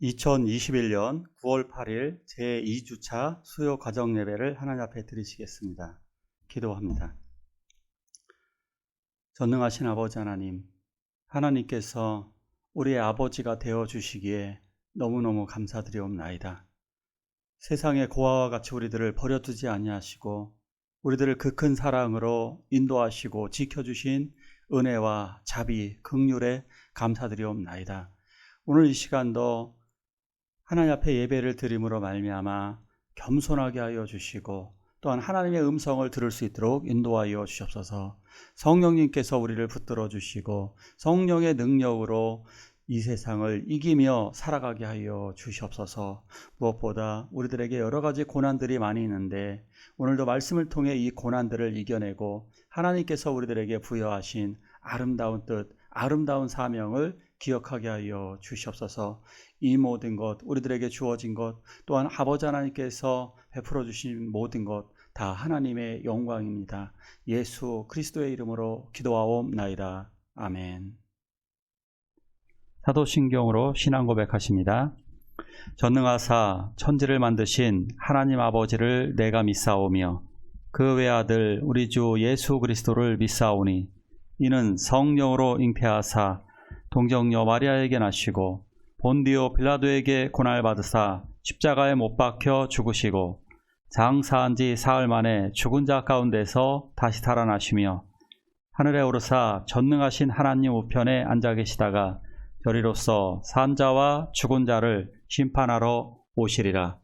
2021년 9월 8일 제2주차 수요 가정 예배를 하나님 앞에 드리시겠습니다. 기도합니다. 전능하신 아버지 하나님, 하나님께서 우리의 아버지가 되어 주시기에 너무너무 감사드리옵나이다. 세상의 고아와 같이 우리들을 버려두지 아니하시고 우리들을 그 큰 사랑으로 인도하시고 지켜주신 은혜와 자비, 긍휼에 감사드리옵나이다. 오늘 이 시간도 하나님 앞에 예배를 드림으로 말미암아 겸손하게 하여 주시고 또한 하나님의 음성을 들을 수 있도록 인도하여 주시옵소서. 성령님께서 우리를 붙들어 주시고 성령의 능력으로 이 세상을 이기며 살아가게 하여 주시옵소서. 무엇보다 우리들에게 여러 가지 고난들이 많이 있는데 오늘도 말씀을 통해 이 고난들을 이겨내고 하나님께서 우리들에게 부여하신 아름다운 뜻, 아름다운 사명을 기억하게 하여 주시옵소서. 이 모든 것, 우리들에게 주어진 것, 또한 아버지 하나님께서 베풀어 주신 모든 것 다 하나님의 영광입니다. 예수 그리스도의 이름으로 기도하옵나이다. 아멘. 사도신경으로 신앙 고백하십니다. 전능하사 천지를 만드신 하나님 아버지를 내가 믿사오며 그 외아들 우리 주 예수 그리스도를 믿사오니 이는 성령으로 잉태하사 동정녀 마리아에게 나시고 본디오 빌라도에게 고난을 받으사 십자가에 못 박혀 죽으시고 장사한 지 사흘 만에 죽은 자 가운데서 다시 살아나시며 하늘에 오르사 전능하신 하나님 우편에 앉아 계시다가 저리로서 산 자와 죽은 자를 심판하러 오시리라.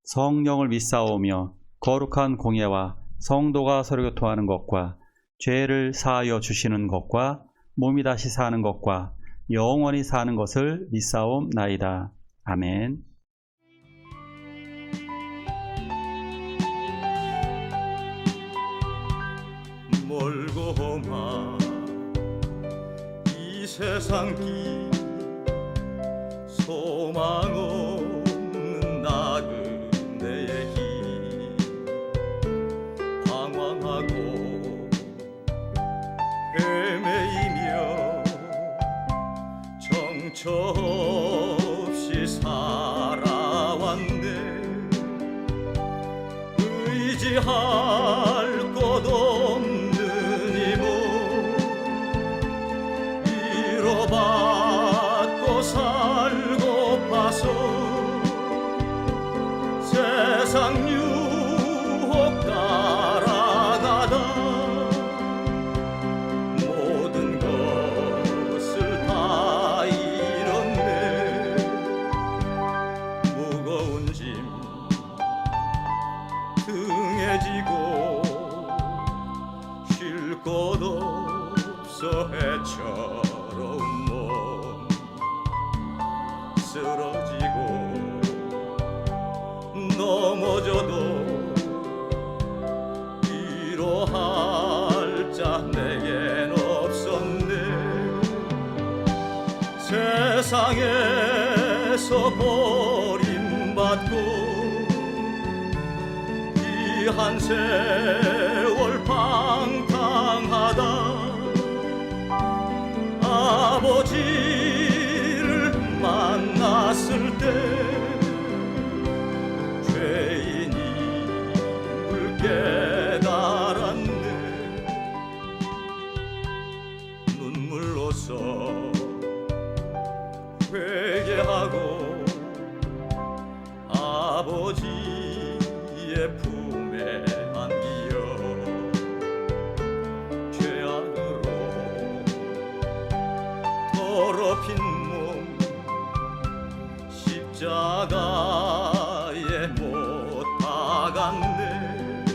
성령을 믿사오며 거룩한 공예와 성도가 서로 교통하는 것과 죄를 사하여 주시는 것과 몸이 다시 사는 것과 영원히 사는 것을 믿사옵나이다. 아멘. 멀고 마 이 세상 길 소망 없는 나그네의 길 방황하고 헤매이며 정처 없이 살아왔네. 의지할 곳 없는 이 몸 위로받고 살고파서 세상 유혹 따라가다 모든 것을 다 잃었네. 무거운 짐 등에 지고 쉴 곳 없어 해처로운 몸 쓰러지고 넘어져도 위로할 자 내겐 없었네. 세상에서 버림받고 한 세월 방탕하다 아버지를 만났을 때 죄인임을 깨달았네. 눈물로써 회개하고 아버지의 품에 안기어 죄악으로 더럽힌 몸 십자가에 못 박았네.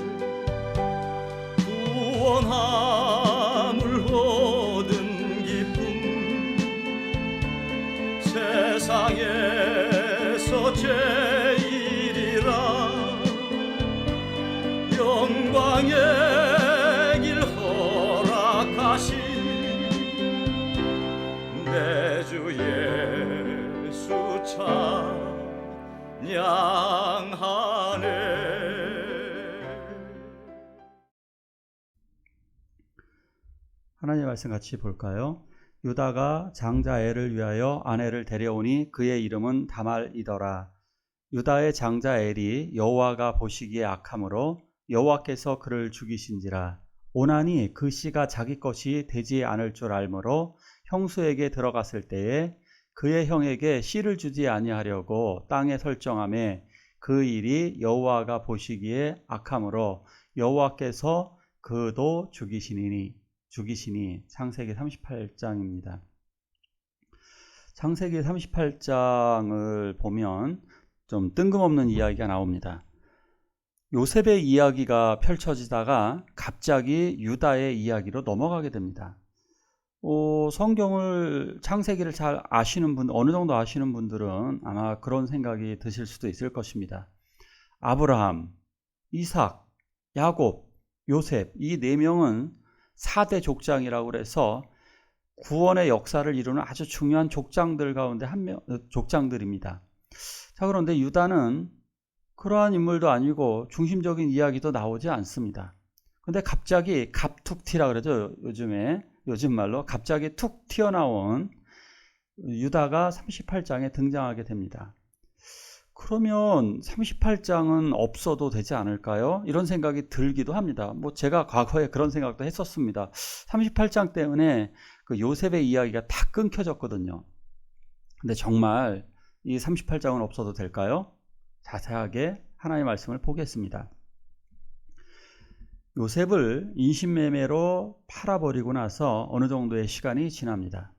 구원함을 얻은 기쁨 세상에서 제일이라 영광의 길 허락하신 내 주 예수 찬양하네. 하나님의 말씀 같이 볼까요? 유다가 장자 엘을 위하여 아내를 데려오니 그의 이름은 다말이더라. 유다의 장자 엘이 여호와가 보시기에 악함으로 여호와께서 그를 죽이신지라. 오난이 그 씨가 자기 것이 되지 않을 줄 알므로 형수에게 들어갔을 때에 그의 형에게 씨를 주지 아니하려고 땅에 설정하매 그 일이 여호와가 보시기에 악함으로 여호와께서 그도 죽이시니 창세기 38장입니다. 창세기 38장을 보면 좀 뜬금없는 이야기가 나옵니다. 요셉의 이야기가 펼쳐지다가 갑자기 유다의 이야기로 넘어가게 됩니다. 성경을 창세기를 잘 아시는 분, 어느 정도 아시는 분들은 아마 그런 생각이 드실 수도 있을 것입니다. 아브라함, 이삭, 야곱, 요셉 이 네 명은 4대 족장이라고 해서 구원의 역사를 이루는 아주 중요한 족장들 가운데 족장들입니다. 자, 그런데 유다는 그러한 인물도 아니고 중심적인 이야기도 나오지 않습니다. 근데 갑자기 갑툭튀라 그러죠. 요즘 말로 갑자기 툭 튀어나온 유다가 38장에 등장하게 됩니다. 그러면 38장은 없어도 되지 않을까요? 이런 생각이 들기도 합니다. 제가 과거에 그런 생각도 했었습니다. 38장 때문에 그 요셉의 이야기가 다 끊겨졌거든요. 근데 정말 이 38장은 없어도 될까요? 자세하게 하나님의 말씀을 보겠습니다. 요셉을 인신매매로 팔아버리고 나서 어느 정도의 시간이 지납니다.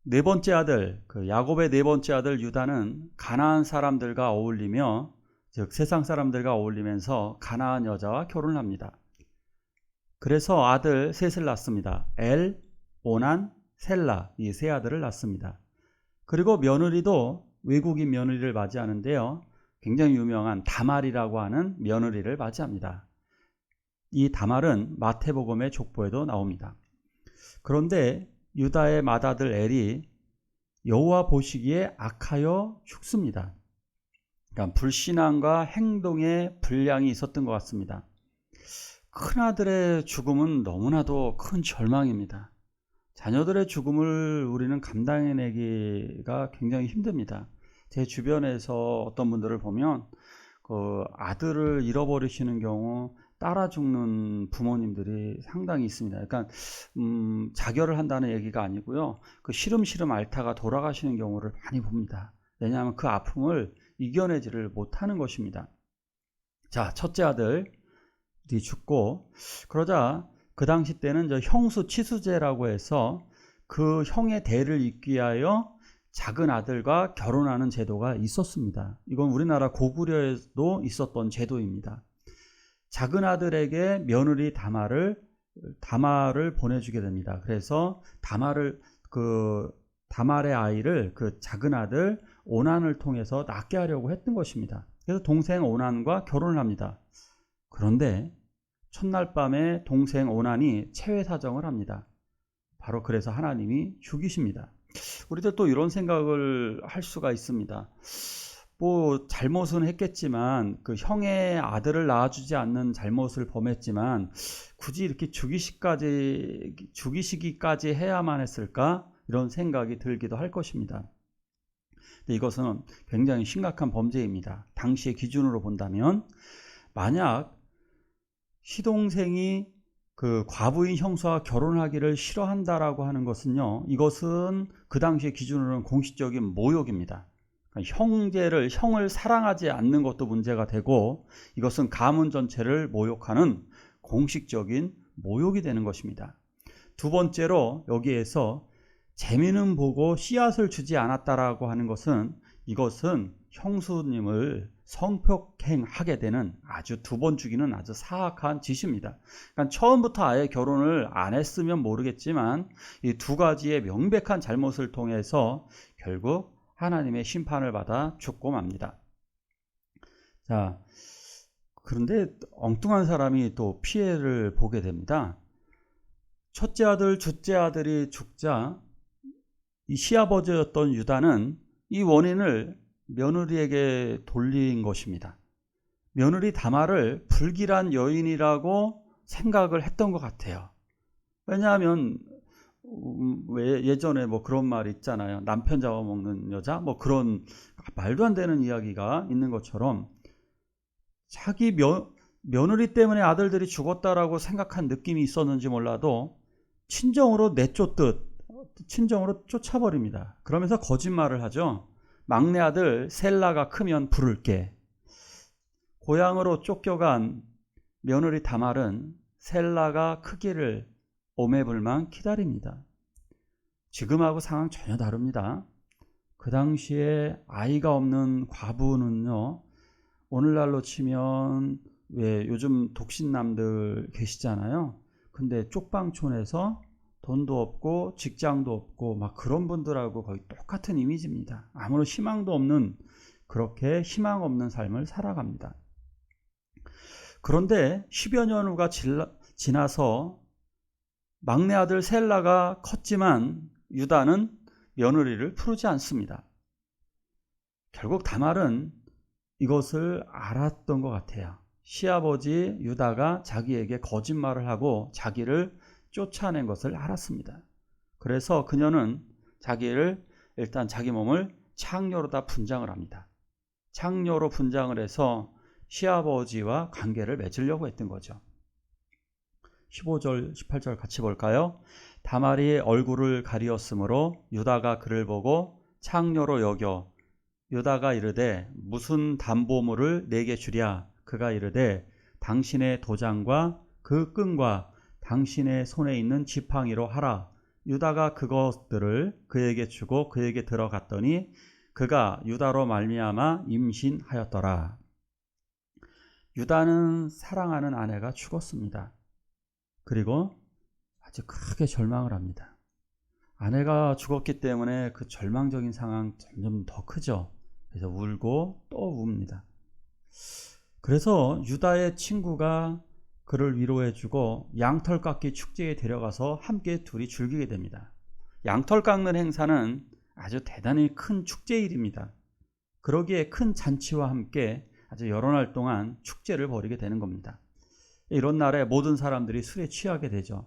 네 번째 아들, 야곱의 네 번째 아들 유다는 가나안 사람들과 어울리며, 즉 세상 사람들과 어울리면서 가나안 여자와 결혼을 합니다. 그래서 아들 셋을 낳습니다. 엘, 오난, 셀라 이 세 아들을 낳습니다. 그리고 며느리도 외국인 며느리를 맞이하는데요. 굉장히 유명한 다말이라고 하는 며느리를 맞이합니다. 이 다말은 마태복음의 족보에도 나옵니다. 그런데 유다의 맏아들 엘이 여호와 보시기에 악하여 죽습니다. 그러니까 불신앙과 행동에 불량이 있었던 것 같습니다. 큰아들의 죽음은 너무나도 큰 절망입니다. 자녀들의 죽음을 우리는 감당해내기가 굉장히 힘듭니다. 제 주변에서 어떤 분들을 보면 아들을 잃어버리시는 경우 따라 죽는 부모님들이 상당히 있습니다. 그러니까 자결을 한다는 얘기가 아니고요. 시름시름 앓다가 돌아가시는 경우를 많이 봅니다. 왜냐하면 그 아픔을 이겨내지를 못하는 것입니다. 자, 첫째 아들이 죽고 그러자 그 당시 때는 형수 치수제라고 해서 그 형의 대를 잇기 위하여 작은 아들과 결혼하는 제도가 있었습니다. 이건 우리나라 고구려에도 있었던 제도입니다. 작은 아들에게 며느리 다말을 보내주게 됩니다. 그래서 다말의 아이를 그 작은 아들 오난을 통해서 낳게 하려고 했던 것입니다. 그래서 동생 오난과 결혼을 합니다. 그런데 첫날 밤에 동생 오난이 체외 사정을 합니다. 바로 그래서 하나님이 죽이십니다. 우리들 또 이런 생각을 할 수가 있습니다. 잘못은 했겠지만 그 형의 아들을 낳아주지 않는 잘못을 범했지만 굳이 이렇게 죽이시기까지 해야만 했을까? 이런 생각이 들기도 할 것입니다. 근데 이것은 굉장히 심각한 범죄입니다. 당시의 기준으로 본다면 만약 시동생이 그 과부인 형수와 결혼하기를 싫어한다라고 하는 것은요, 이것은 그 당시의 기준으로는 공식적인 모욕입니다. 형을 사랑하지 않는 것도 문제가 되고 이것은 가문 전체를 모욕하는 공식적인 모욕이 되는 것입니다. 두 번째로 여기에서 재미는 보고 씨앗을 주지 않았다라고 하는 것은 이것은 형수님을 성폭행하게 되는 아주 두 번 죽이는 아주 사악한 짓입니다. 그러니까 처음부터 아예 결혼을 안 했으면 모르겠지만 이 두 가지의 명백한 잘못을 통해서 결국 하나님의 심판을 받아 죽고 맙니다. 자, 그런데 엉뚱한 사람이 또 피해를 보게 됩니다. 첫째 아들, 둘째 아들이 죽자 이 시아버지였던 유다는 이 원인을 며느리에게 돌린 것입니다. 며느리 다말을 불길한 여인이라고 생각을 했던 것 같아요. 왜냐하면 왜 예전에 뭐 그런 말 있잖아요. 남편 잡아먹는 여자? 뭐 그런 말도 안 되는 이야기가 있는 것처럼 자기 며느리 때문에 아들들이 죽었다라고 생각한 느낌이 있었는지 몰라도 친정으로 내쫓듯 친정으로 쫓아버립니다. 그러면서 거짓말을 하죠. 막내 아들 셀라가 크면 부를게. 고향으로 쫓겨간 며느리 다말은 셀라가 크기를 오매불만 기다립니다. 지금하고 상황 전혀 다릅니다. 그 당시에 아이가 없는 과부는요, 오늘날로 치면 왜 요즘 독신남들 계시잖아요. 근데 쪽방촌에서 돈도 없고 직장도 없고 막 그런 분들하고 거의 똑같은 이미지입니다. 아무런 희망도 없는, 그렇게 희망 없는 삶을 살아갑니다. 그런데 10여 년 후가 지나서 막내 아들 셀라가 컸지만 유다는 며느리를 부르지 않습니다. 결국 다말은 이것을 알았던 것 같아요. 시아버지 유다가 자기에게 거짓말을 하고 자기를 쫓아낸 것을 알았습니다. 그래서 그녀는 일단 자기 몸을 창녀로다 분장을 합니다. 창녀로 분장을 해서 시아버지와 관계를 맺으려고 했던 거죠. 15절, 18절 같이 볼까요? 다말이 얼굴을 가리었으므로 유다가 그를 보고 창녀로 여겨 유다가 이르되 무슨 담보물을 내게 주랴. 그가 이르되 당신의 도장과 그 끈과 당신의 손에 있는 지팡이로 하라. 유다가 그것들을 그에게 주고 그에게 들어갔더니 그가 유다로 말미암아 임신하였더라. 유다는 사랑하는 아내가 죽었습니다. 그리고 아주 크게 절망을 합니다. 아내가 죽었기 때문에 그 절망적인 상황 점점 더 크죠. 그래서 울고 또 웁니다. 그래서 유다의 친구가 그를 위로해주고 양털 깎기 축제에 데려가서 함께 둘이 즐기게 됩니다. 양털 깎는 행사는 아주 대단히 큰 축제일입니다. 그러기에 큰 잔치와 함께 아주 여러 날 동안 축제를 벌이게 되는 겁니다. 이런 날에 모든 사람들이 술에 취하게 되죠.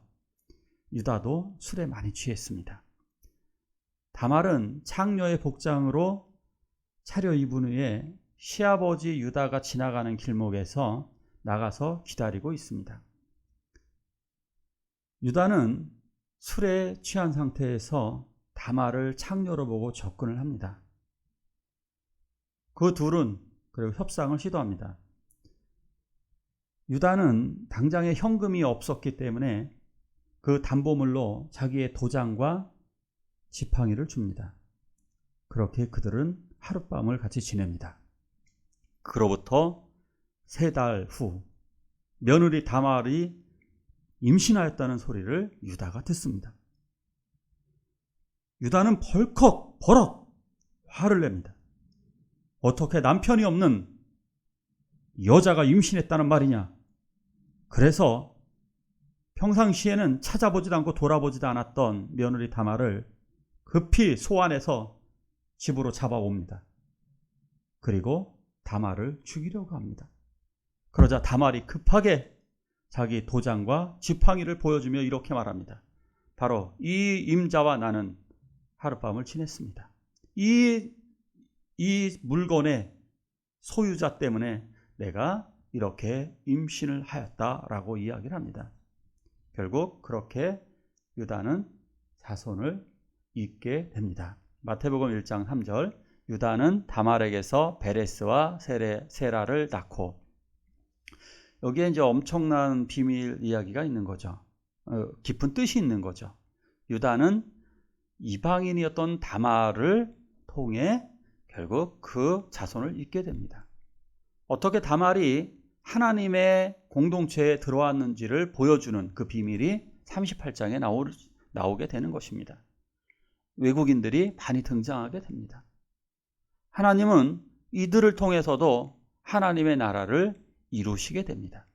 유다도 술에 많이 취했습니다. 다말은 창녀의 복장으로 차려입은 후에 시아버지 유다가 지나가는 길목에서 나가서 기다리고 있습니다. 유다는 술에 취한 상태에서 다말을 창녀로 보고 접근을 합니다. 그 둘은 그리고 협상을 시도합니다. 유다는 당장에 현금이 없었기 때문에 그 담보물로 자기의 도장과 지팡이를 줍니다. 그렇게 그들은 하룻밤을 같이 지냅니다. 그로부터 3달 후 며느리 다말이 임신하였다는 소리를 유다가 듣습니다. 유다는 버럭 화를 냅니다. 어떻게 남편이 없는 여자가 임신했다는 말이냐. 그래서 평상시에는 찾아보지도 않고 돌아보지도 않았던 며느리 다말을 급히 소환해서 집으로 잡아옵니다. 그리고 다말을 죽이려고 합니다. 그러자 다말이 급하게 자기 도장과 지팡이를 보여주며 이렇게 말합니다. 바로 이 임자와 나는 하룻밤을 지냈습니다. 이 물건의 소유자 때문에 내가 이렇게 임신을 하였다라고 이야기를 합니다. 결국 그렇게 유다는 자손을 잇게 됩니다. 마태복음 1장 3절 유다는 다말에게서 베레스와 세라를 낳고, 여기에 이제 엄청난 비밀 이야기가 있는 거죠. 깊은 뜻이 있는 거죠. 유다는 이방인이었던 다말을 통해 결국 그 자손을 잇게 됩니다. 어떻게 다말이 하나님의 공동체에 들어왔는지를 보여주는 그 비밀이 38장에 나오게 되는 것입니다. 외국인들이 많이 등장하게 됩니다. 하나님은 이들을 통해서도 하나님의 나라를 이루시게 됩니다.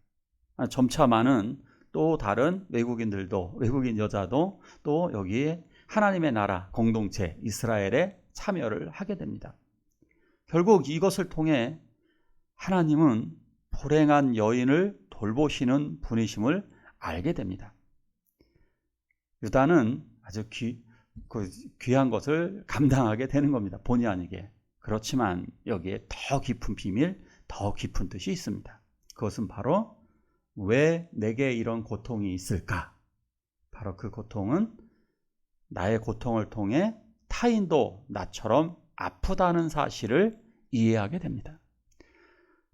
점차 많은 또 다른 외국인 여자도 또 여기에 하나님의 나라 공동체 이스라엘에 참여를 하게 됩니다. 결국 이것을 통해 하나님은 불행한 여인을 돌보시는 분이심을 알게 됩니다. 유다는 아주 귀한 것을 감당하게 되는 겁니다. 본의 아니게. 그렇지만 여기에 더 깊은 비밀, 더 깊은 뜻이 있습니다. 그것은 바로 왜 내게 이런 고통이 있을까? 바로 그 고통은 나의 고통을 통해 타인도 나처럼 아프다는 사실을 이해하게 됩니다.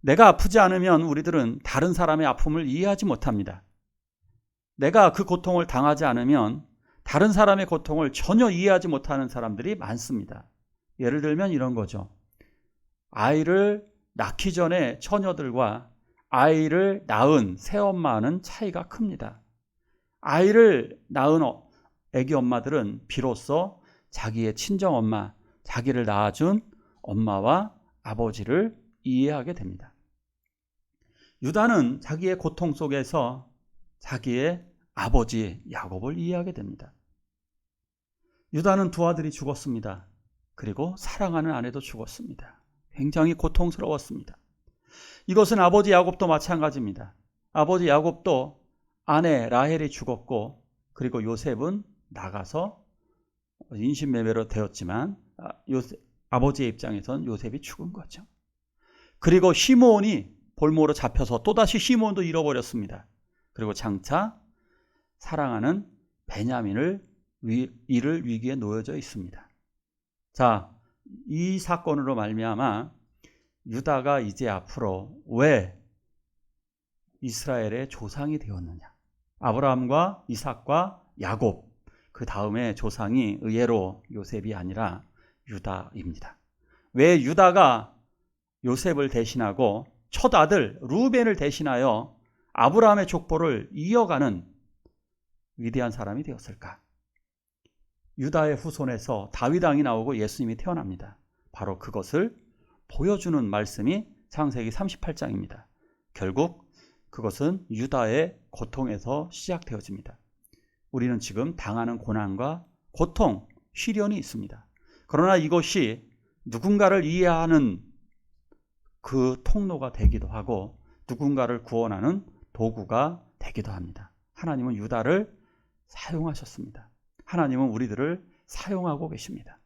내가 아프지 않으면 우리들은 다른 사람의 아픔을 이해하지 못합니다. 내가 그 고통을 당하지 않으면 다른 사람의 고통을 전혀 이해하지 못하는 사람들이 많습니다. 예를 들면 이런 거죠. 아이를 낳기 전에 처녀들과 아이를 낳은 새엄마는 차이가 큽니다. 아이를 낳은 아기 엄마들은 비로소 자기의 친정엄마, 자기를 낳아준 엄마와 아버지를 이해하게 됩니다. 유다는 자기의 고통 속에서 자기의 아버지 야곱을 이해하게 됩니다. 유다는 두 아들이 죽었습니다. 그리고 사랑하는 아내도 죽었습니다. 굉장히 고통스러웠습니다. 이것은 아버지 야곱도 마찬가지입니다. 아버지 야곱도 아내 라헬이 죽었고, 그리고 요셉은 나가서 인신매매로 되었지만 아버지의 입장에선 요셉이 죽은 거죠. 그리고 시므온이 볼모로 잡혀서 또다시 시므온도 잃어버렸습니다. 그리고 장차 사랑하는 베냐민을 잃을 위기에 놓여져 있습니다. 자, 이 사건으로 말미암아 유다가 이제 앞으로 왜 이스라엘의 조상이 되었느냐? 아브라함과 이삭과 야곱, 그 다음에 조상이 의외로 요셉이 아니라 유다입니다. 왜 유다가 요셉을 대신하고 첫 아들 루벤을 대신하여 아브라함의 족보를 이어가는 위대한 사람이 되었을까? 유다의 후손에서 다윗 왕이 나오고 예수님이 태어납니다. 바로 그것을 보여주는 말씀이 창세기 38장입니다. 결국 그것은 유다의 고통에서 시작되어집니다. 우리는 지금 당하는 고난과 고통, 시련이 있습니다. 그러나 이것이 누군가를 이해하는 그 통로가 되기도 하고 누군가를 구원하는 도구가 되기도 합니다. 하나님은 유다를 사용하셨습니다. 하나님은 우리들을 사용하고 계십니다.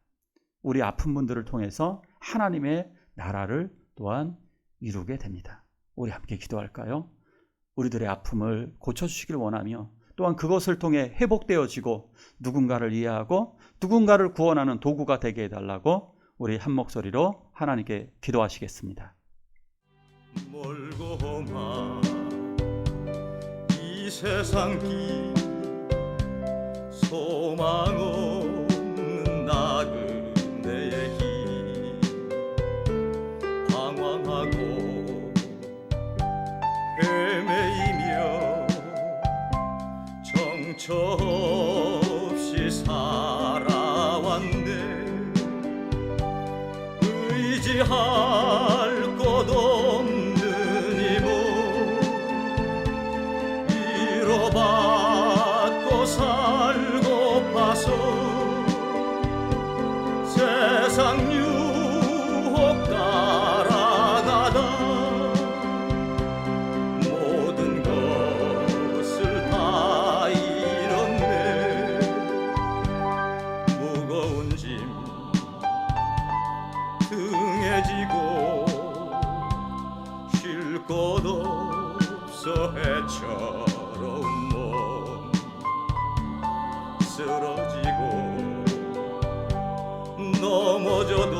우리 아픈 분들을 통해서 하나님의 나라를 또한 이루게 됩니다. 우리 함께 기도할까요? 우리들의 아픔을 고쳐주시길 원하며 또한 그것을 통해 회복되어지고 누군가를 이해하고 누군가를 구원하는 도구가 되게 해달라고 우리 한 목소리로 하나님께 기도하시겠습니다. 멀고만 이 세상 길 소망 없는 나그네의 길 방황하고 헤매이며 정처 없이 살아왔네. 의지할 곳 없는 이 몸 위로받고 살고파서 세상 유혹 따라가다 모든 것을 다 잃었네. 무거운 짐 등에 지고 쉴 곳 없어 해처로운 몸 쓰러지고 넘어져도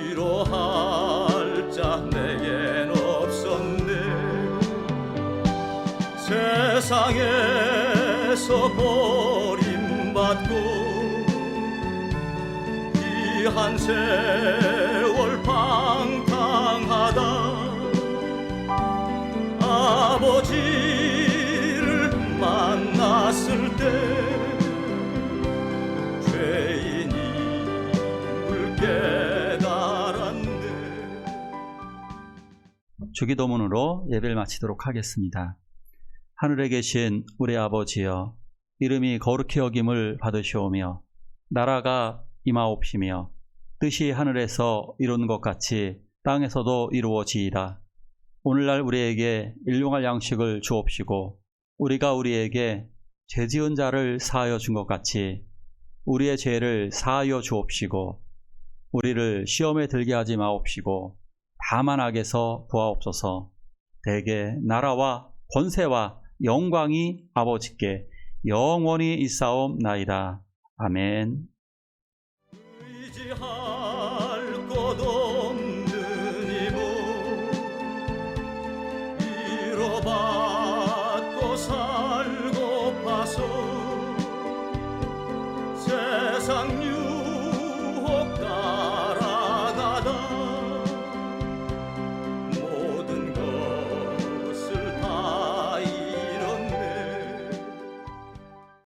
위로할 자 내겐 없었네. 세상에서 버림받고 한 세월 방탕하다 아버지를 만났을 때 죄인임을 깨달았네. 주기도문으로 예배를 마치도록 하겠습니다. 하늘에 계신 우리 아버지여, 이름이 거룩히 여김을 받으시오며 나라가 임하옵시며 뜻이 하늘에서 이루는 것 같이 땅에서도 이루어지이다. 오늘날 우리에게 일용할 양식을 주옵시고 우리가 우리에게 죄지은 자를 사하여 준 것 같이 우리의 죄를 사하여 주옵시고 우리를 시험에 들게 하지 마옵시고 다만 악에서 구하옵소서. 대개 나라와 권세와 영광이 아버지께 영원히 있사옵나이다. 아멘. 의지하